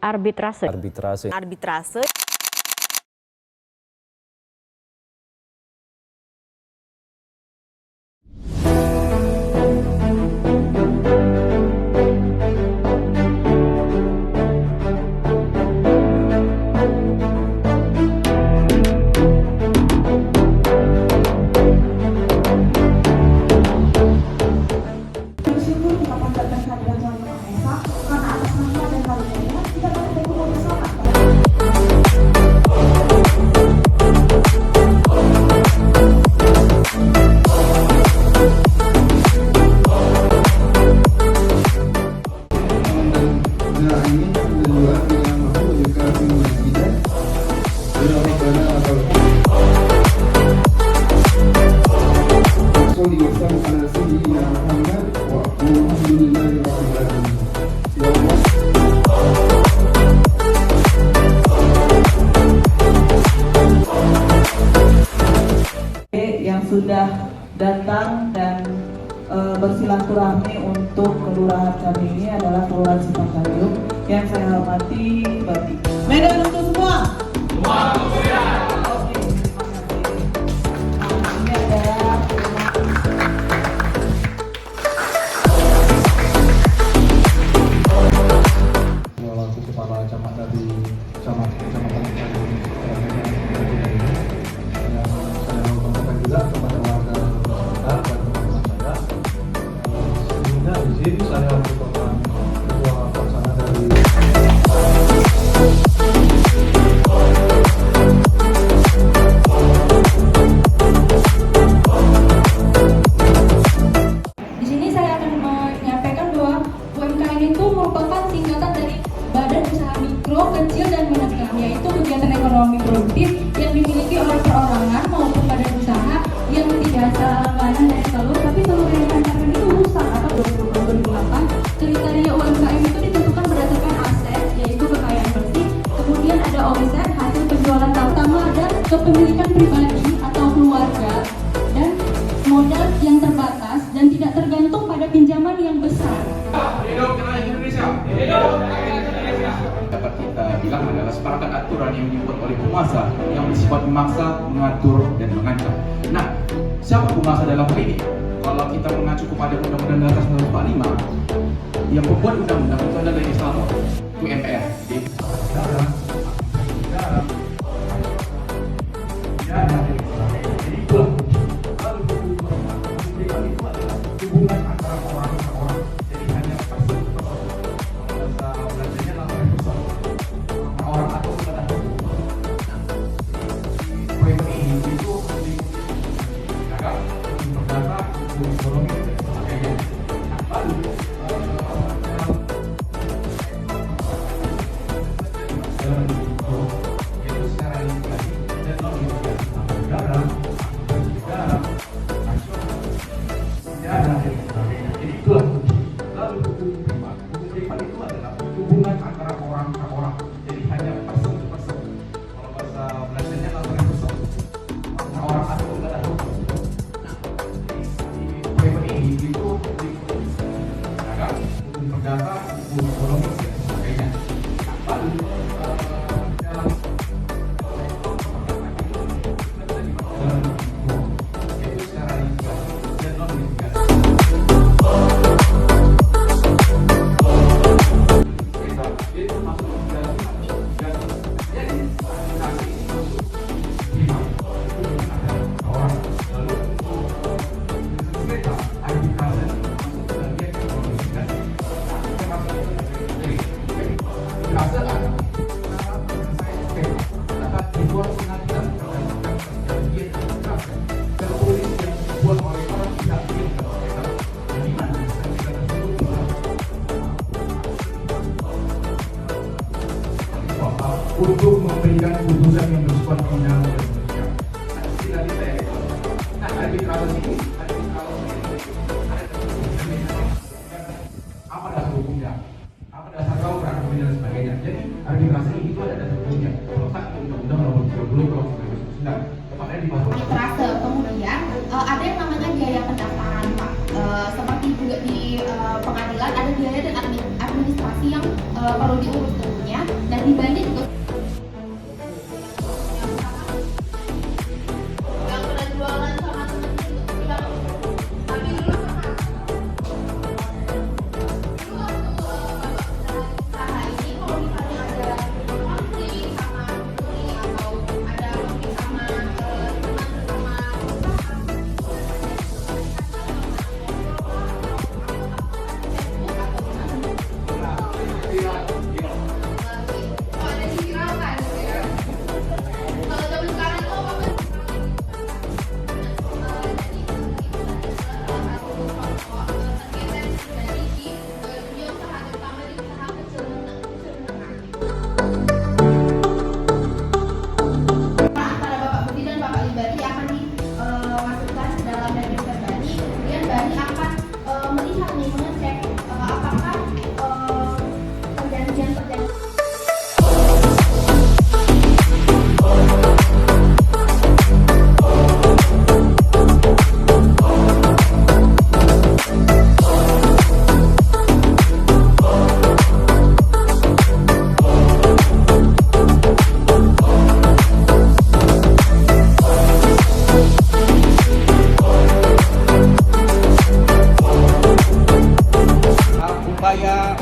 Arbitrase. Arbitrase. Arbitrase. Yang sudah datang dan bersilaturahmi untuk kelurahan kami ini adalah Kelurahan Simpang Kayuk yang saya hormati Bapak. Medan untuk semua. Semua kemudian. Oke, terima kasih. Ini adalah selaku kepala camat dari kecamatan Kayuk juga kepada warga sekitar dan teman-teman saya. Sebelumnya izin saya merupakan ketua pelaksana dari Di sini saya akan menyampaikan bahwa UMKM itu merupakan singkatan dari Badan Usaha Mikro, Kecil, dan Menengah, yaitu kegiatan ekonomi produktif yang dimiliki oleh perorangan maupun badan usaha yang tidak asal langganan dari telur, tapi telur yang dipancarkan itu rusak atau 2028. Kriteria UMKM itu ditentukan berdasarkan aset, yaitu kekayaan bersih, kemudian ada omset, hasil penjualan utama, ada kepemilikan pribadi atau keluarga, dan modal yang terbatas dan tidak tergantung pada pinjaman yang besar. Hidup Indonesia. Dapat kita bilang adalah seperangkat aturan yang dibuat oleh penguasa yang bersifat memaksa, mengatur, dan mengancam. Nah, siapa penguasa dalam hal ini? Kalau kita mengacu kepada Undang-Undang Dasar 1945, yang membuat undang-undang itu adalah Islam, itu MPR. Untuk memberikan putusan yang bersifat final dan bersifat. Nah, arbitrase ini apa dasar hukumnya? Apa dasar kau beragama dan sebagainya? Jadi arbitrase itu ada dasar hukumnya. Kalau satu Undang-Undang Nomor 30 Tahun 1999, tepatnya di pasal. Arbitrase, kemudian ada yang namanya biaya pendaftaran, Pak. Seperti juga di pengadilan ada biaya dan administrasi yang perlu diurus tentunya. Dan di Bali juga yang pernah jualan sama temen-temen yang tapi dulu usaha ini kalau misalnya ada konflik sama pembeli atau ada konflik sama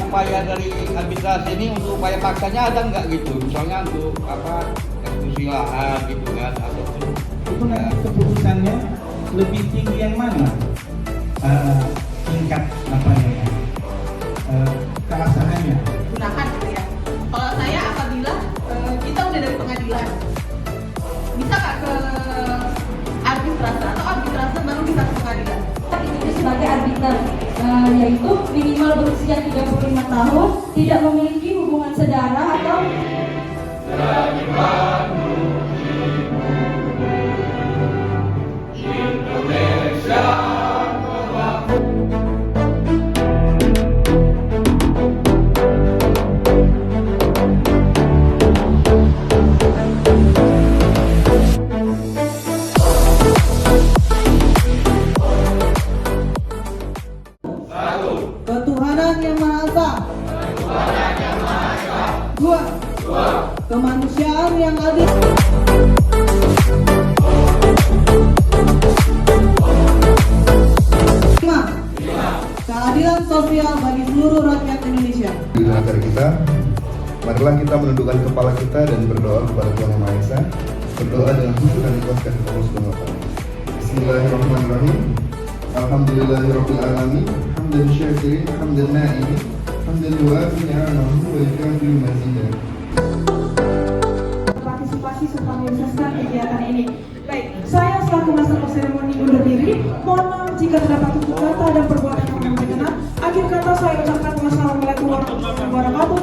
upaya dari arbitrase ini untuk upaya paksanya ada nggak gitu, misalnya untuk apa eksekusi lahan gitu kan, ataupun itu nanti keputusannya lebih tinggi yang mana, tingkat apa ya, keabsahannya. Gunakan gitu ya. Kalau saya apabila kita udah dari pengadilan, bisa nggak ke arbitrase atau arbitrase baru bisa ke pengadilan? Itu sebagai arbiter, yaitu minimal berusia 35 tahun, tidak memiliki hubungan saudara atau Ketuhanan Yang Maha Esa. Dua. Kemanusiaan yang adil. Lima. Keadilan sosial bagi seluruh rakyat Indonesia. Di negara kita, marilah kita menundukkan kepala kita dan berdoa kepada Tuhan Yang Maha Esa. Berdoa dengan khusyuk dan ikhlas karena Allah Subhanahu wa Ta'ala. Bismillahirrahmanirrahim. Alhamdulillahirabbil alamin. Hamdan syakirin, hamdan na'imin, hamdan yuafi ni'amahu wa yukafi'u mazidah. Partisipasi serta menyukseskan kegiatan ini. Baik, saya selaku Master of Ceremony undur diri. Mohon maaf jika terdapat tutur kata dan perbuatan yang kurang berkenan. Akhir kata saya ucapkan wassalamualaikum warahmatullahi wabarakatuh.